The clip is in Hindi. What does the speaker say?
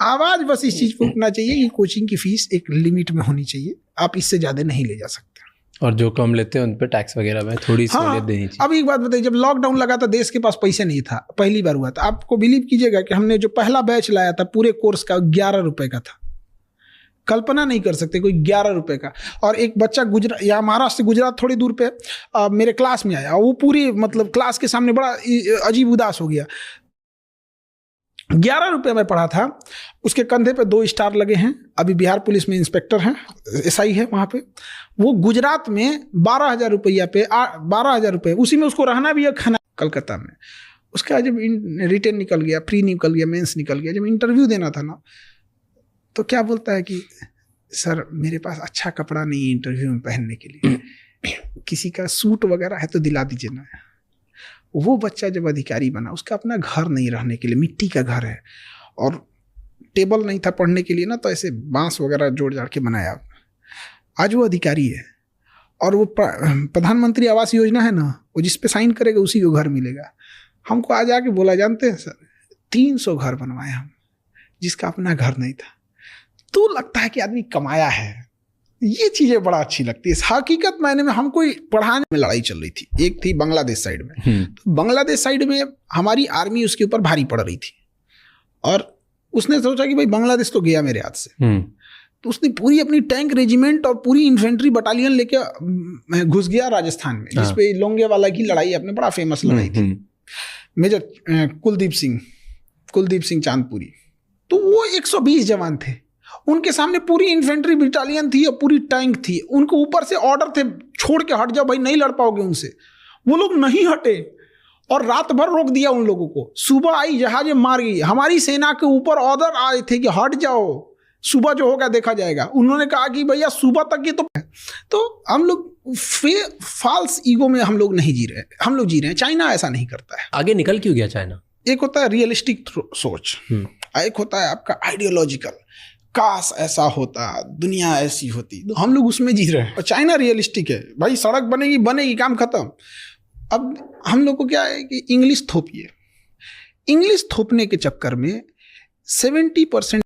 आवाज बस इस चीज पे उठना चाहिए कि कोचिंग की फीस एक लिमिट में होनी चाहिए, आप इससे ज्यादा नहीं ले जा सकते। और जो कम लेते हैं उन पे टैक्स वगैरह में थोड़ी सहूलियत देनी चाहिए। अब एक बात बताइए, जब लॉकडाउन लगा था देश के पास पैसे नहीं था, पहली बार हुआ था, आपको बिलीव कीजिएगा कि हमने जो पहला बैच लाया था पूरे कोर्स का 11 रुपए का था। कल्पना नहीं कर सकते कोई 11 रुपए का। और एक बच्चा गुजरात या महाराष्ट्र से गुजरात थोड़ी दूर पे मेरे क्लास में आया, वो पूरी मतलब क्लास के सामने बड़ा अजीब उदास हो गया। 11 रुपए में पढ़ा था, उसके कंधे पे 2 स्टार लगे हैं, अभी बिहार पुलिस में इंस्पेक्टर हैं, एसआई है वहाँ पे। वो गुजरात में 12,000 रुपया पे 12,000 रुपये, उसी में उसको रहना भी है, खाना कलकत्ता में। उसका जब रिटर्न निकल गया, प्री निकल गया, मेंस निकल गया, जब इंटरव्यू देना था ना, तो क्या बोलता है कि सर मेरे पास अच्छा कपड़ा नहीं है इंटरव्यू में पहनने के लिए, किसी का सूट वगैरह है तो दिला दीजिए ना। वो बच्चा जब अधिकारी बना, उसका अपना घर नहीं रहने के लिए, मिट्टी का घर है, और टेबल नहीं था पढ़ने के लिए ना, तो ऐसे बांस वगैरह जोड़ जाड़ के बनाया। आज वो अधिकारी है, और वो प्रधानमंत्री आवास योजना है ना, वो जिस पे साइन करेगा उसी को घर मिलेगा। हमको आज आके बोला, जानते हैं सर 300 घर बनवाए हम, जिसका अपना घर नहीं था। तो लगता है कि आदमी कमाया है। ये चीजें बड़ा अच्छी लगती है। हकीकत मायने में हमको पढ़ाने में लड़ाई चल रही थी, एक थी बांग्लादेश साइड में, तो बांग्लादेश साइड में हमारी आर्मी उसके ऊपर भारी पड़ रही थी, और उसने सोचा कि भाई बांग्लादेश तो गया मेरे हाथ से, तो उसने पूरी अपनी टैंक रेजिमेंट और पूरी इन्फेंट्री बटालियन लेके घुस गया राजस्थान में, जिसपे लोंगेवाला की लड़ाई अपने बड़ा फेमस लड़ाई थी। मेजर कुलदीप सिंह चांदपुरी, तो वो 120 जवान थे, उनके सामने पूरी इन्फेंट्री बटालियन थी और पूरी टैंक थी, उनको ऊपर से ऑर्डर थे छोड़ के हट जाओ भाई, नहीं लड़ पाओगे उनसे। वो लोग नहीं हटे और रात भर रोक दिया उन लोगों को। सुबह आई जहाजें मार गई, हमारी सेना के ऊपर ऑर्डर आए थे कि हट जाओ, सुबह जो होगा देखा जाएगा। उन्होंने कहा कि भैया सुबह तक ये तो हम लोग फॉल्स ईगो में हम लोग नहीं जी रहे, हम लोग जी रहे हैं। चाइना ऐसा नहीं करता है। आगे निकल क्यों गया चाइना? एक होता है रियलिस्टिक सोच, एक होता है आपका आइडियोलॉजिकल, काश ऐसा होता, दुनिया ऐसी होती, तो हम लोग उसमें जी रहे हैं। और चाइना रियलिस्टिक है, भाई सड़क बनेगी काम खत्म। अब हम लोग को क्या है कि इंग्लिश थोपिए, इंग्लिश थोपने के चक्कर में 70%